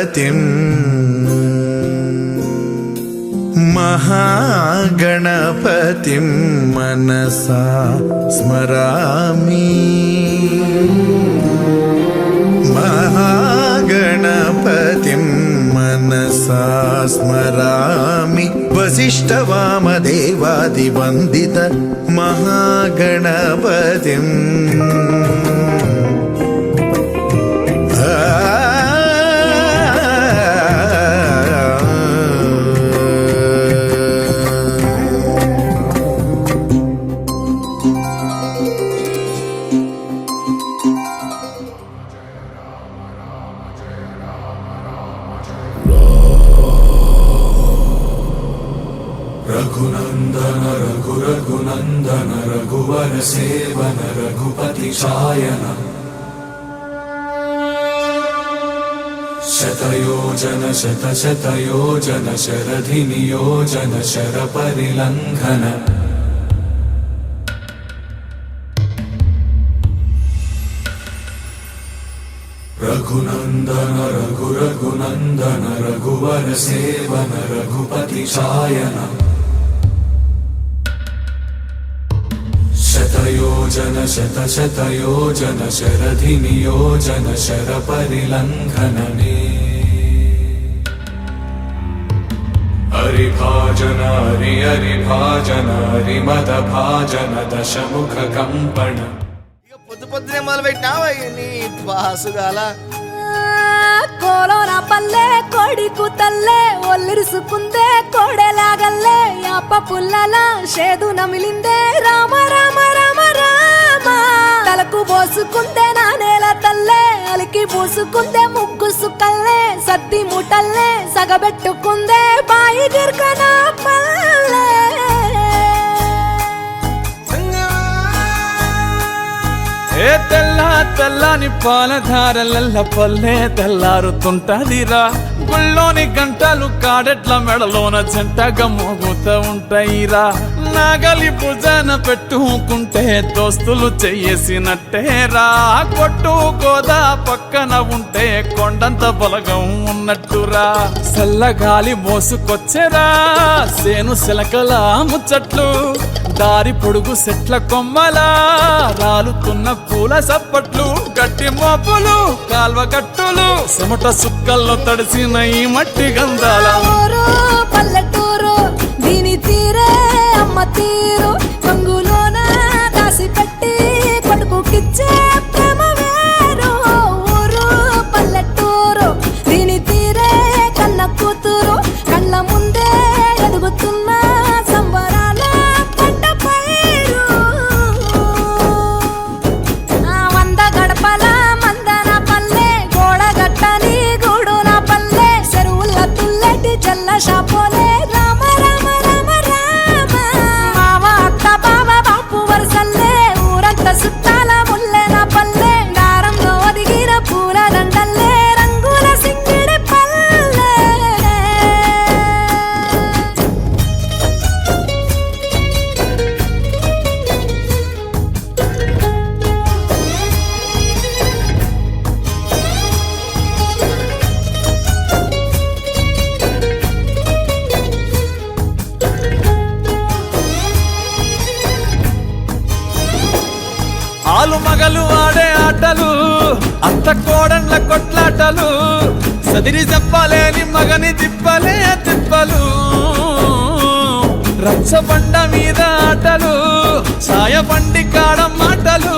गणपतिं महागणपतिं मनसा स्मरामि महागणपतिं मनसा स्मरामि वसिष्ठवामदेवादिवन्दित महागणपतिम् रघुनंदन रघुनंदन रघुवर सेवन रघुपति शायन शतयोजन शतशतयोजन शरधि नियोजन शर परिलंघन रघुनंदन रघुनंदन रघुवर सेवन रघुपति शायन शतयोजन शतशतयोजन शरधि नियोजन शर परिलंघनने हरिभाजन हरिभाजन हरिमद भाजन दशमुख कंपन పొద్దు పొద్దునే మొదలు పెట్టినావా నీ బాసుగాల కోలోన పల్లె కోడి కూతల్లే ఒల్లిరుసుకుందే కోడెలాగల్లే యాప పుల్లల షేదు నమిలిందే రామ రామ రామ రామ తలకు పోసుకుందే నానేల తల్లే అలికి పూసుకుందే ముగ్గు సుక్కల్లే సద్ది ముటల్లే సగబెట్టుకుందే బాయి గిర్కన పల్లె ఏ తెల్ల తెల్లని పాలధారలల్ల పల్లె తెల్లారుతుంటదిరా గుళ్ళోని గంటలు కాడెట్ల మెడలోన జంటగా మోగుతూ ఉంటాయిరా నాగలి భుజాన పెట్టుకుంటే దోస్తులు చెయ్యేసినట్టేరా కొట్టు గోదా పక్కన ఉంటే కొండంత బలగం ఉన్నట్టురా చల్లగాలి మోసుకొచ్చెరా సేను శిలకల ముచ్చట్లు దారి పొడుగు సెట్ల కొమ్మలా రాలుతున్న పూల సప్పట్లు గట్టి మోపులు కాల్వ గట్టులు చెమట సుక్కల్లో తడిసిన ఈ మట్టి గంధాల పల్లెటూరు దీని తీరే అమ్మ తీరు కంగులోన దాసి పెట్టి కొడుకుకిచ్చే ప్రేమ వేరు ఊరు పల్లెటూరు దీని తీరే కన్న కూతురు కళ్ళ ముందే ఎదుగుతున్న సంబరాల పంట పైరు వంద గడపల మందన పల్లె గోడగట్టని గూడున పల్లె చెరువుల తుల్లటి జల్ల షాపోలే రామ రామ రామ రామ మావ అత్త బావ బాపు వరసల్లే ఊరంత సుట్టాల ముల్లెన పల్లె దారంలో ఒదిగిన పూల దండల్లే రంగుల సింగిడి పల్లె ఆలు మగలు ఆడే ఆటలు అత్త కోడన్ల కొట్లాటలు సదిరి చెప్పలేని మగని తిప్పలే తిప్పలు రచ్చబండ మీద ఆటలు ఛాయ బండి కాడ మాటలు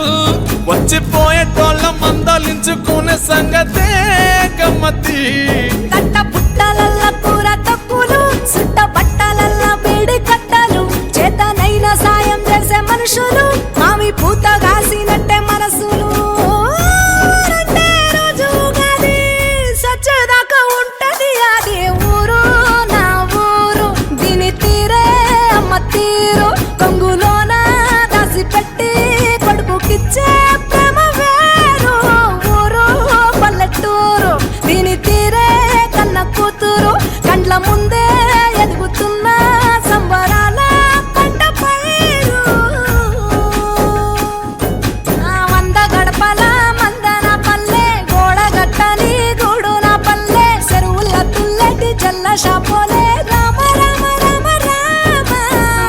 వచ్చిపోయేటోళ్ళ మందలించుకునే సంగతే గమ్మతి తట్ట పుట్టలల్ల కూర తక్కులు సుట్ట బట్టలల్ల వేడి కట్టలు చేతనైన సాయం చేసే మనుషులు మావి పూత కాసినట్టే మనసులు అంటే రోజు గది సచ్చదాకా ఉంటది అది ఊరు నా ఊరు దీని తీరే అమ్మ తీరు కొంగులోన దాసి పెట్టి కొడుకుకిచ్చే ప్రేమ వేరు ఊరు పల్లెటూరు దీని తీరే పైసల్ల షాపోలే రామ రామ రామ రామ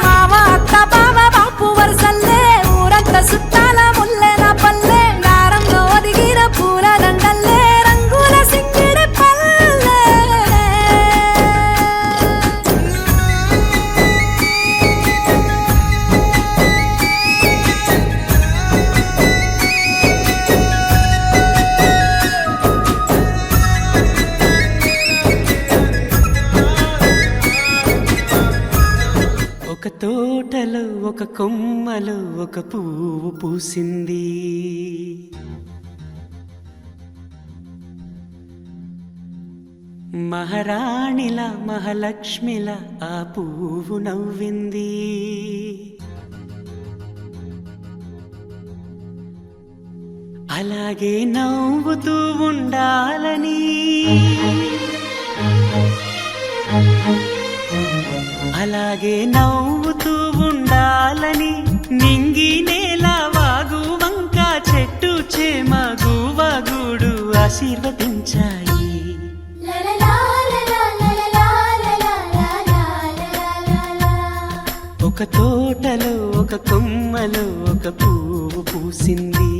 మామ అత్త బావ బాపు వరసల్లే ఊరంతా సుట్టాల ముల్లెల పల్లె దారంలో ఒదిగిన పూల దండల్లే రంగుల సింగిడి పల్లె ఒక తోటలో ఒక కొమ్మలో ఒక పువ్వు పూసింది మహారాణిలా మహాలక్ష్మిలా ఆ పువ్వు నవ్వింది అలాగే నవ్వుతూ ఉండాలని అలాగే నవ్వుతూ ఉండాలని నింగి నేల వాగు వంక చెట్టు చేమ గువగూడు ఆశీర్వదించాయి ఒక తోటలో ఒక కొమ్మలో ఒక పువ్వు పూసింది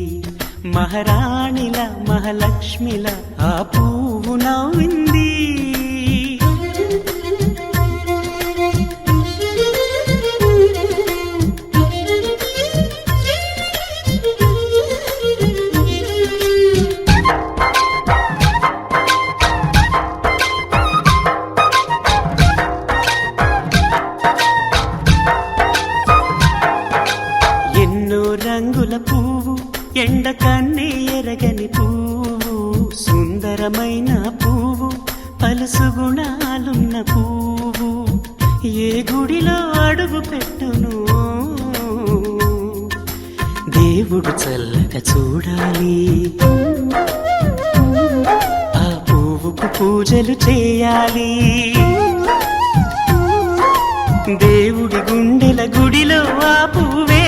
మహారాణిల మహాలక్ష్మిల ఆ పువ్వు నవ్వింది రంగుల పువ్వు ఎండ కన్నే ఎరగని పువ్వు సుందరమైన పువ్వు పలుసు గుణాలున్న పువ్వు ఏ గుడిలో అడుగు పెట్టును దేవుడు చల్లగా చూడాలి ఆ పువ్వుకు పూజలు చేయాలి దేవుడి గుండెల గుడిలో ఆ పువ్వే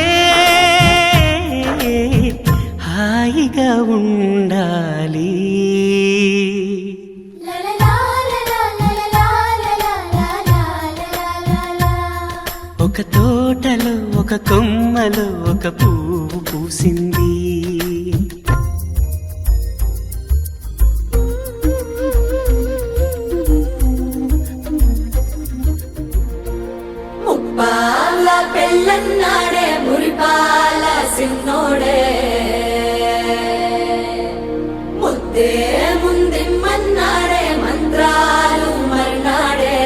హాయిగా ఉండాలి ఒక తోటలో ఒక కొమ్మలో ఒక పువ్వు పూసింది ముప్పాల పెళ్ళన్నాడే మురిపాల సిన్నోడే ముద్దే ముందిమ్మన్నాడే మంత్రాలు మర్నాడే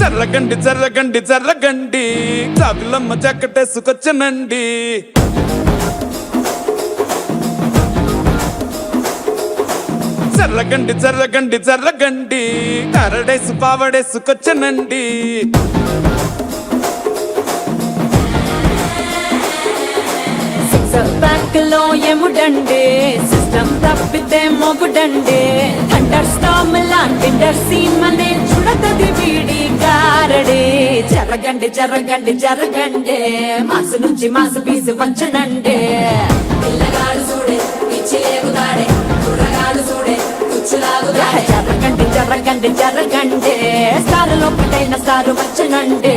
జర్రగండి జర్రగండి జర్రగండి చాకులమ్మ చక్కటేసుకొచ్చనండి జర్రగండి జర్రగండి జర్రగండి కరడేసు పావడేసుకొచ్చనండి బ్యాంక్ లో ఎముడండే సిస్టమ్ తప్పితే మొగుడండే థండర్ స్టామ్ లాంటి సీన్ అనే చూడతది వీడి గారడే జరగండి జరగండి జరగండి మాసు నుంచి మాసు పీసు వంచనండే పిల్లగాడు చూడే పిచ్చి లేగుతాడే కుర్రగాడు చూడే కుచ్చులాగుతాడే జరగండి జరగండి జరగండి స్టారులో ఒకటైన స్టారు వంచనండే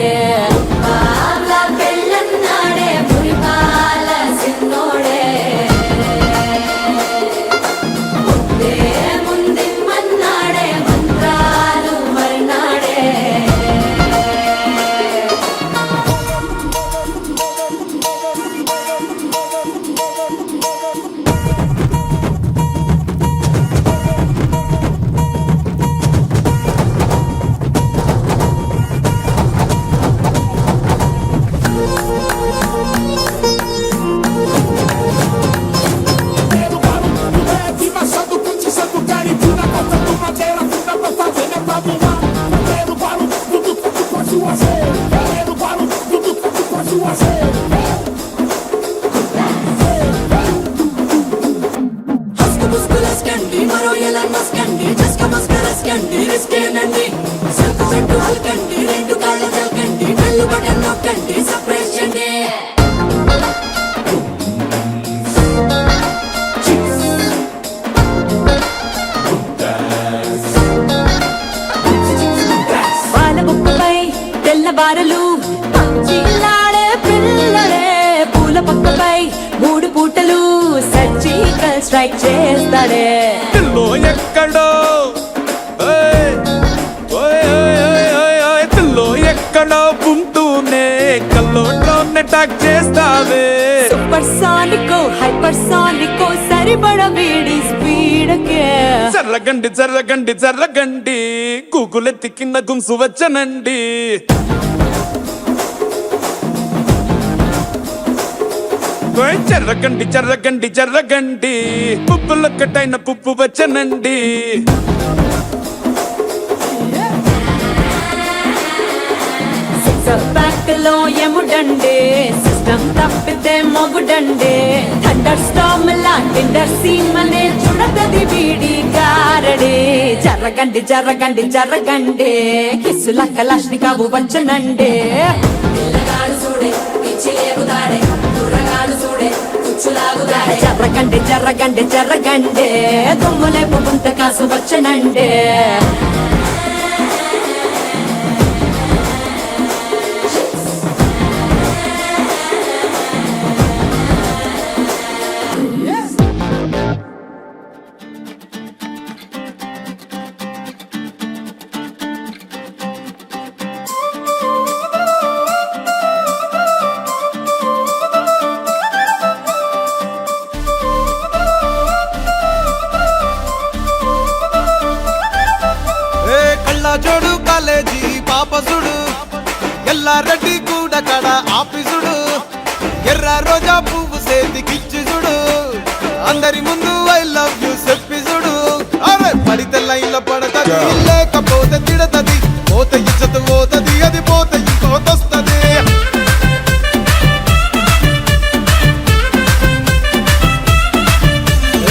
పెళ్ళన్నాడే మురిపాల సిన్నోడే ముందిమ్మన్నాడే మంత్రాలు మర్నాడే పాల బుక్కపై తెల్లబారలు చిల్లాడే పిల్లడే పూల పక్కపై 3 పూటలు సర్జికల్ స్ట్రైక్ చేస్తాడే పిల్లో ఎక్కడో ఓయ్, ఓయ్, ఓయ్, ఓయ్, ఓయ్, ఓయ్, పిల్లో ఎక్కడో ఉంటూనే కల్లోట్లోనే టాక్ చేస్తావే సూపర్ సానికో హైపర్ సానికో సరిపడ వీడి స్పీడ్కే జర్రగండి జర్రగండి జర్రగండి గూగులెత్తి కింద గుంసు వచ్చనండి ఓయ్ జర్రగండి జర్రగండి జర్రగండి పుప్పులొక్కటైన పుప్పు వచ్చనండి బ్యాక్ లో ఎముడండే సిస్టమ్ తప్పితే మొగుడండే థండర్ స్టామ్ లాంటి సీమనే చూడగది వీడి గారడే జర్రగండి జర్రగండి జర్రగండి కిస్సుల కలాష్ని కావు వచ్చనండే పిల్లగాడు చూడే పిచ్చిలేగుదాడే కుర్రగాడు చూడే కుచ్చులాగుదాడే జర్రగండి జర్రగండి జర్రగండి దుమ్ములే పుంత కాసు వచ్చనండే ఏ కళ్ళజోడు కాలేజీ పాపసుడు ఎల్లారెడ్డి కూడా కడ ఆఫీసుడు ఎర్ర రోజా పువ్వు సేతికిచ్చి చూడు అందరి ముందు ఐ లవ్ యూ చెప్పి చూడు అరే పడితే లైన్లో పడతది లేకపోతే తిడతది పోతే ఇచ్చత పోతది అది పోతే ఇంకోతొస్తది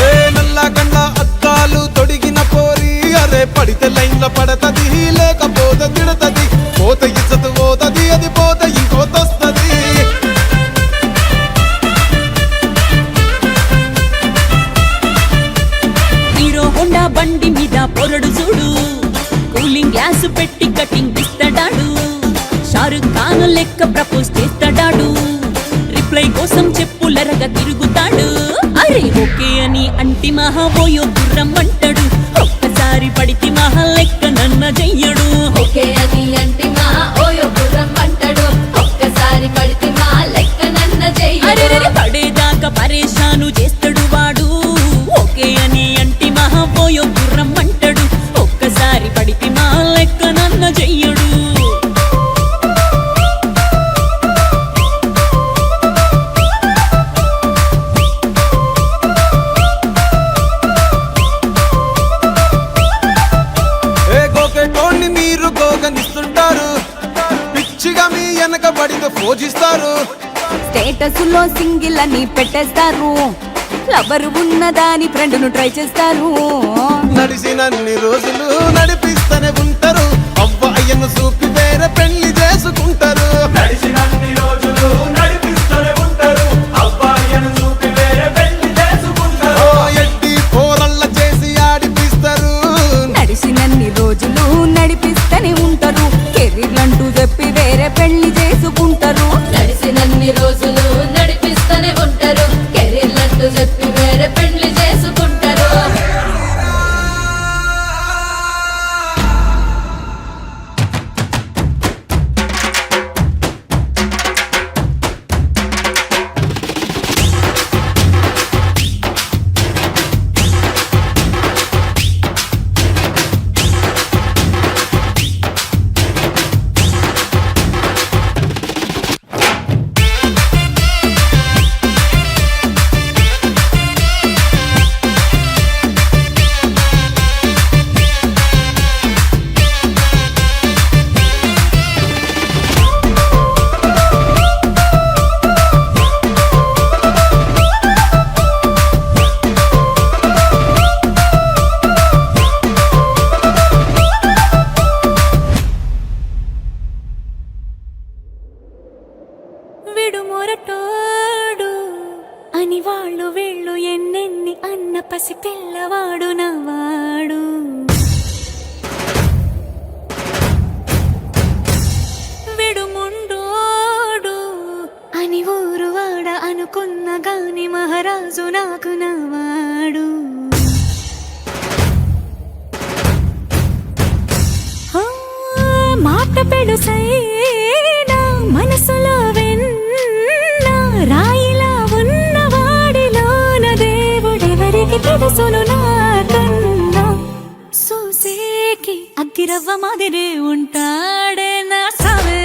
ఏ నల్ల కండ అద్దాలు తొడిగిన పోరి అరే పడితే లైన్లో పడతది లేకపోతే తిడతది పోతే ఇచ్చత పోతది అది పోతే ఇంకోతొస్తది హీరో హోండా బండి మీద పొరడు చూడు కూలింగ్ గ్లాస్ పెట్టి కటింగ్ ఇస్తాడాడు షారుఖ్ ఖాన్ లెక్క ప్రపోజ్ చేస్తాడాడు రిప్లై కోసం చెప్పులరగా తిరుగుతాడు అరే ఓకే అని అంటి మహా ఓయో గుర్రం అంటాడు ఒక్కసారి పడితే మహా లెక్క నన్న చెయ్యడు ఓకే అని అంటి మా ఓయో గుర్రం అంటాడు ఒక్కసారి పడితే మా లెక్క నన్న అరే చెయ్యడు పడేదాకా పరేషాను చేస్తాడు వాడు ఓకే అని అంటి మహా ఓయో గుర్రం అంటాడు ఒక్కసారి పడితే మా లెక్క నన్న చెయ్యడు ఏ గోకెటోన్ని మీరు గోగనిస్తుంటారు పిచ్చిగా మీ వెనక పడితే పూజిస్తారు స్టేటస్ లో సింగిల్ అని పెట్టేస్తారు లవర్ ఉన్నదాని ఫ్రెండ్ ను ట్రై చేస్తారు నడిచినన్ని రోజులు నడిపిస్తూనే ఉంటారు అవ్వ అయ్యను చూపి వేరే పెళ్లి చేసుకుంటారు నడిచినన్ని రోజులు నడిపిస్తూనే ఉంటారు అబ్బాయిను చూపి వేరే పెళ్లి చేసుకుంటారు ఓ ఎడ్డి పోరళ్ళ చేసి ఆడిపిస్తారు నడిచినన్ని రోజులు నడిపిస్తూనే ఉంటారు కెరీర్లంటూ చెప్పి వేరే పెళ్లి చేసుకుంటారు నడిసినన్ని రోజులు నడిపిస్తూనే ఉంటారు కెరీర్లంటూ చెప్పి వేరే పెళ్లి చేసుకుంటారు విడుమొరటోడు అని వాళ్ళు వీళ్ళు ఎన్నెన్ని అన్న పసి పిల్లవాడు నవ్వాడు. విడుముండోడు అని ఊరు వాడ అనుకున్న గాని మహారాజు నాకు నవ్వాడు. మాట పెడుసైనా మనసులో వెన్న రాయిలా ఉన్నవాడిలోన దేవుడెవరికి తెలుసును నాకన్నా. సూసేకి అగ్గిరవ్వ మాదిరే ఉంటాడే నా సావే.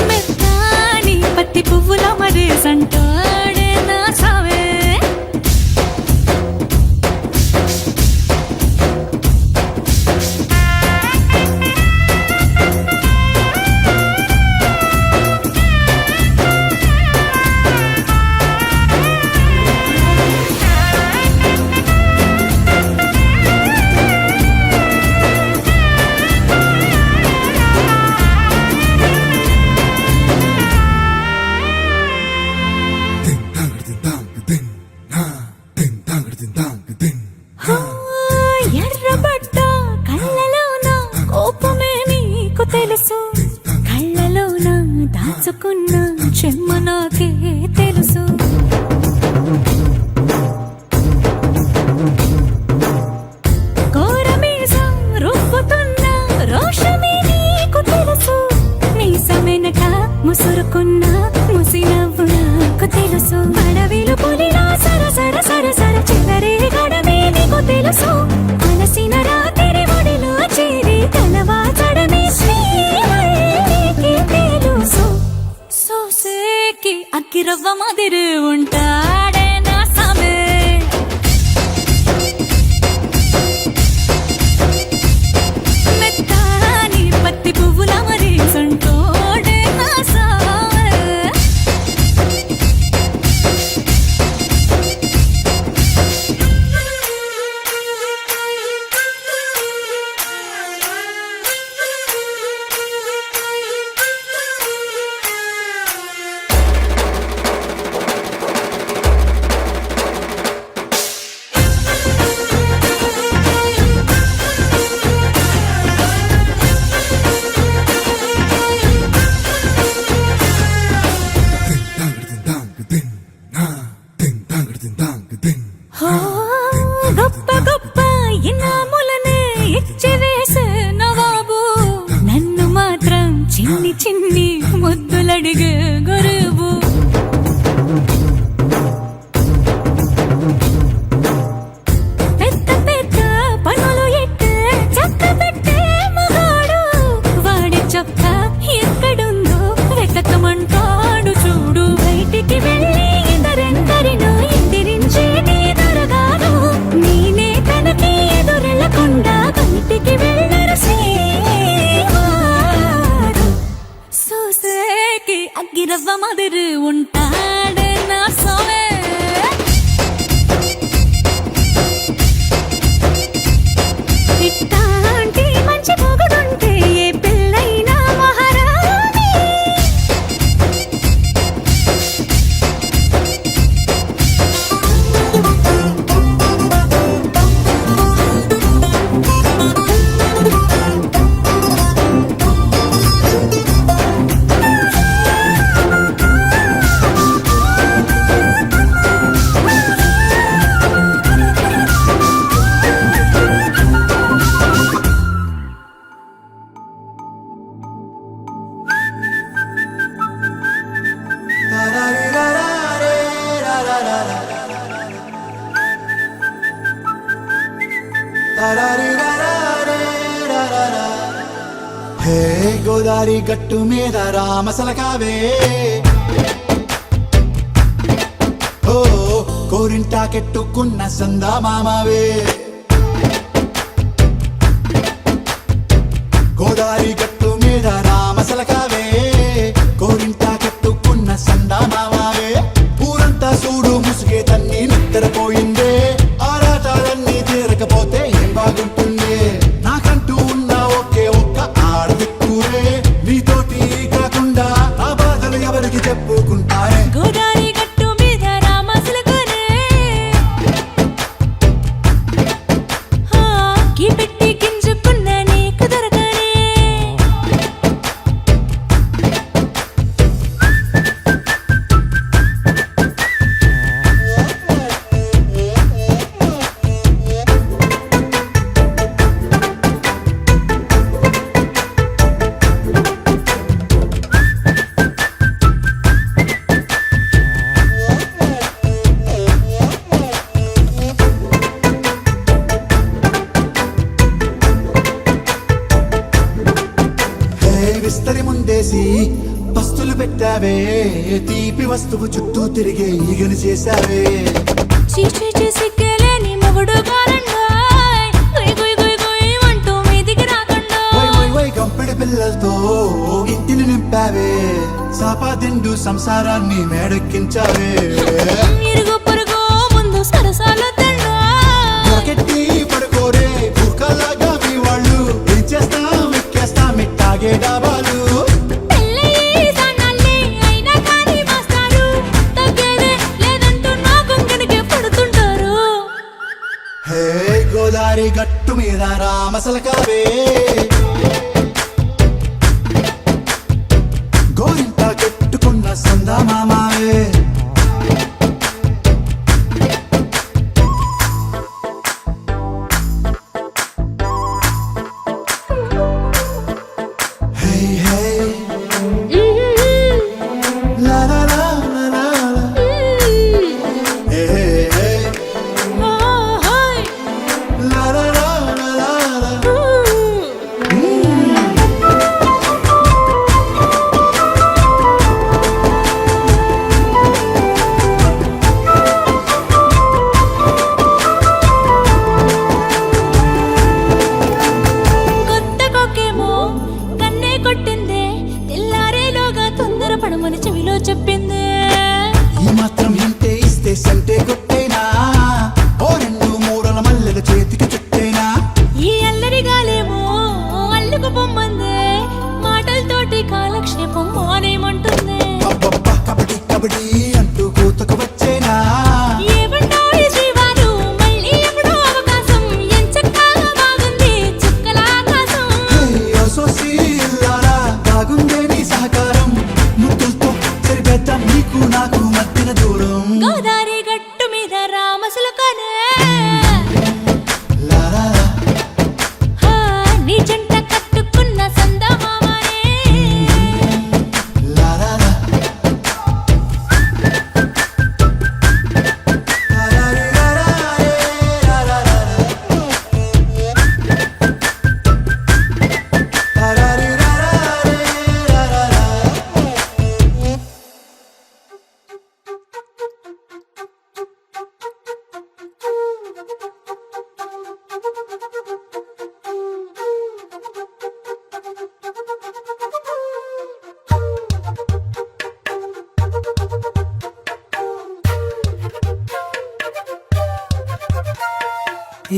మెత్తాని పత్తి పువ్వుల మరే సంటాడే నా సావే. ఎర్రబడ్డ కళ్ళలోన కోపమే నీకు తెలుసు. కళ్ళలోన దాచుకున్న చెమ్మ నాకే తెలుసు. కోరమీసం రుబ్బుతున్న రోషమే నీకు తెలుసు. మీసమెనక ముసురుకున్న ముసినవ్వు నాకు తెలుసు. అడవిలు పులిలా సరసర సరసర చివరి గడమే నీకు తెలుసు. అలసిన రాత్రి ఒడిలో చేరి తలవాచడమే శ్రీకి తెలుసు. సోసేకి అగ్గిరవ్వ మాదిరి ఉంటాడే నా సామే. మెత్తాని పత్తి పువ్వుల మరి సంటోడే నా సామే. గొప్ప గొప్ప ఇనాములనే ఇచ్చి వేసే నవాబు నన్ను మాత్రం చిన్ని చిన్ని ముద్దులడిగే గురువు. పెద్ద పెద్ద పనులు ఎట్టే చక్క పెట్టే మగాడు. వాడి చొక్క ఎక్కడుందో వెతకమంటాడు చూడు. బయటికి వెళ్ళి ఇద్దరెందరినో ఇంటిరించేది దొరగాడు. నేనే తనకి ఎదురెళ్ళకుండా బయటికి వెళ్ళరు శ్రీవారు. సోసేకి అగ్గిరవ్వ మాదిరి ఉంటాడే నా సోమే. ఇట్టాంటి మంచి మొగుడుంటే ఏ పిల్లైనా మహారాణి. హే గోదారి గట్టు మీద రామసలకావే. ఓ కోరింటాకెట్టుకున్న సందా మామావే. గోదారి గట్టు మీద రామసలకావే. కోరింటాకెట్టుకున్న సందా మామావే. ఊరంతా చూడు ముసుగే తన్ని నిద్రపోయిందే. ఆరాటాలన్నీ తీరకపోతే ఏం బాగుంటుందే. నాకంటూ ఉన్న ఒకే ఒక్క విస్తరి ముందేసి పస్తులు పెట్టావే తీపి వస్తువు చుట్టూ తిరిగే ఈగను చేశావే చీచీ సిగ్గలేని మొగుడు కారండాయ్ గుయ్ గుయ్ గుయ్ గుయ్ అంటూ మీదికి రాకుండా వై వై వై గంపెడి పిల్లలతో ఇంటిని నింపావే సాపాదిండు సంసారాన్ని మేడెక్కించావే ఇరుగు పొరుగు ముందు సరసాలు తిన్నా దొరకెట్టి పడుకోరే బుర్కలాగా మీ వాళ్ళు ఏం చేస్తాం ఎక్కేస్తాం ఇట్టాగే డాబాలు పెళ్ళయి సన్నాళ్ళే అయినా కానీ మాస్తారు తగ్గేదే లేదంటూ నా గుంగడికే పడుతుంటారు హే గోదారి గట్టు మీద రామసలకావే గోరింట కట్టుకున్న సందా మామావే హే హే లా లా లా లా లా లా. హే హే హే ఓహోయ్ లా లా లా లా లా లా. కొత్త కొక్కేమో కన్నే కొట్టిందే తెల్లారేలోగా తొందర పడమని చెవిలో చెప్పిందే ఈ మాత్రం ఇంటే ఇస్తే సంటే కొట్టేనా ఓ రెండు మూరల మల్లెల చేతికి చుట్టేనా ఈ అల్లరి గాలేమో అల్లుకు పొమ్మందే మాటలతోటి కాలక్షేపం మానేమంటుందే అబ్బబ్బా కబడ్డీ కబడ్డీ అంటూ కూతకు వచ్చేనా ఏమంటాయి జీవాలు మళ్ళీ ఎప్పుడో అవకాశం ఎంచక్కా బాగుంది చుక్కల ఆకాశం హే అసోసి ఇల్లారా బాగుందే నీ సహకారం ముద్దులతో సరిపెద్దాం నీకు నాకు మధ్యన దూరం గోదారి గట్టు మీద రామసులకనే లా లా లా. హా, నీ జంట కట్టుకున్న సందమామనే లా లా లా. లా లా రీ లా లా రే, లా లా లా లా. లా లా రీ లా లా రే, లా లా లా.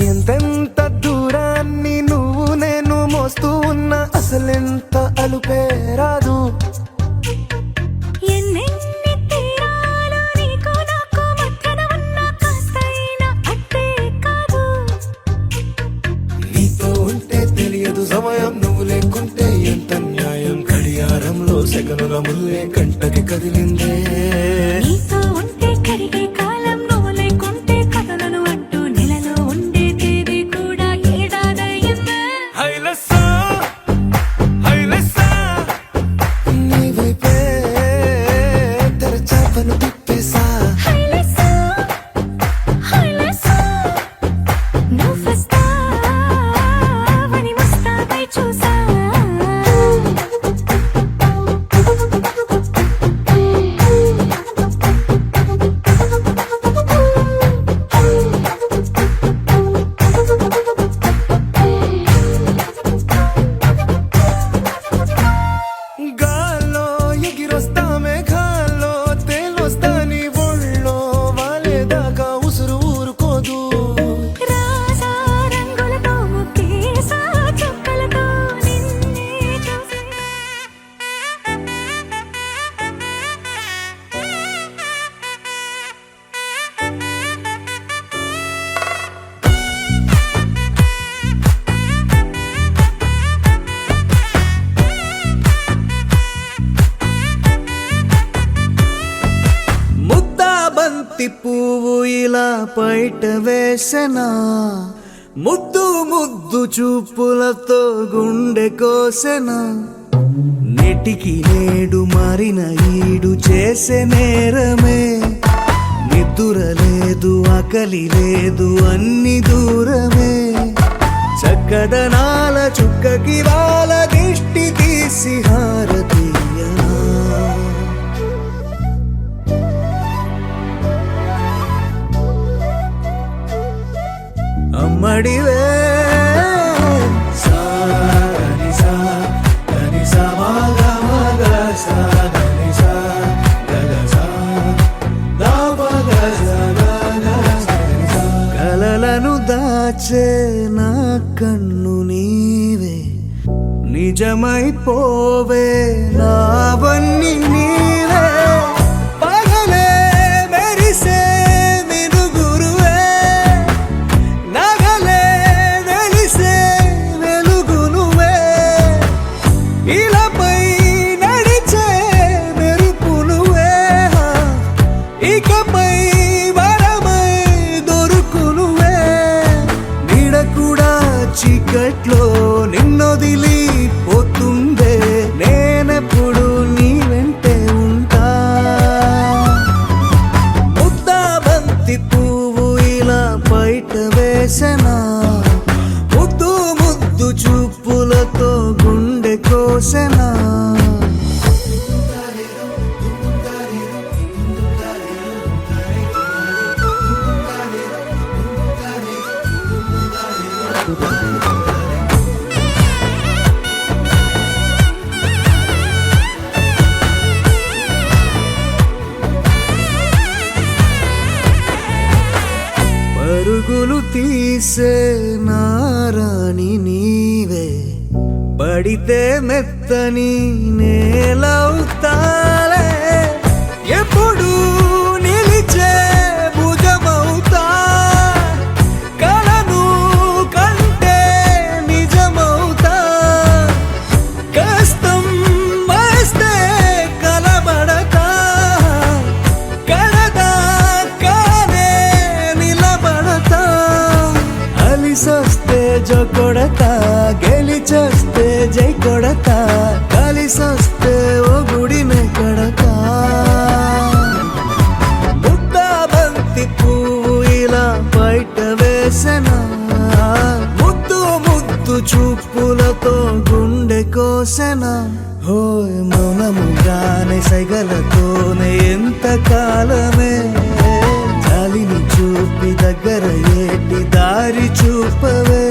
ఎంతెంత దూరాన్ని నువ్వు నేను మోస్తూ ఉన్నా అసలెంత అలుపే రాదు ఎన్నెన్ని తీరాలు నీకు నాకు మధ్యన ఉన్న కాస్తైనా అట్టే కాదు నీతో ఉంటే తెలియదు సమయం నువ్వు లేకుంటే ఎంత న్యాయం గడియారంలో సెకనుల ముల్లే కంటకి కదిలిందే నీతో ఉంటే కరిగే కాలం నువ్వు లేకుంటే కథలను అంటూ నెలలో ఉండే తేదీ కూడా ఏడాదయ్యిందే హైలెస్సా హైలెస్సా నీ వైపే తెరచాపను తిప్పేసా హైలెస్సా హైలెస్సా నువ్వు వస్తావని ముస్తాబై చూసా గాల్లో ఎగిరొస్తా మేఘాల్లో తేలొస్తా నీ ఒళ్ళో వాలేదాకా ఉసురు ఊరుకోదు రాజా రంగులతో ముక్కేసా చుక్కలతో నిన్నే చూసి ముద్దా బంతి పువ్వు ఇలా బయట వేసెనా ముద్దు ముద్దు చూపులతో గుండె కోసెనా నెటికి నేడు మారిన ఈడు చేసే నేరమే నిద్దుర లేదు ఆకలి లేదు అన్ని దూరమే చక్కదనాల చుక్కకి వాళ్ళ దిష్టి తీసి హా నిజమైపోవే నావన్నీ నీవే పగలే మెరిసే మినుగురువే నగలే వెలిసే వెలుగునువే ఇలాపై నడిచే మెరుపునువే ఇకపై వరమై దొరుకునువే నీడ కూడా చీకట్లో నిన్నొదిలి పోతుందే నేనెప్పుడు నీ వెంటే ఉంటా ముద్దాబంతి పువ్వు ఇలా బయట వేసెనా ముద్దు ముద్దు చూపులతో గుండె కోసెనా పరుగులు తీసే నారాణి నీవే పడితే మెత్తని నేలవుతాలే ఎప్పుడు నిలిచే భుజమవుతా కలను కంటే నిజమవుతా కష్టం వస్తే కలబడతా కడదాకానే నిలబడతా అలిసొస్తే జో కొడతా గెలిచొస్తే జై కొడతా కలిసొస్తే ఓ గుడినే కడతా ముద్దాబంతి పువ్వు ఇలా బయట వేసెనా ముద్దు ముద్దు చూపులతో గుండె కోసెనా హోయ్ మౌనముగానే సైగలతోనే ఎంత కాలమే జాలిని చూపి దగ్గర ఏటి దారి చూపవే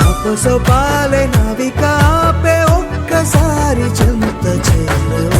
ఆపసోపాలే నవికాపే ఒక్కసారి చెంత చేరవే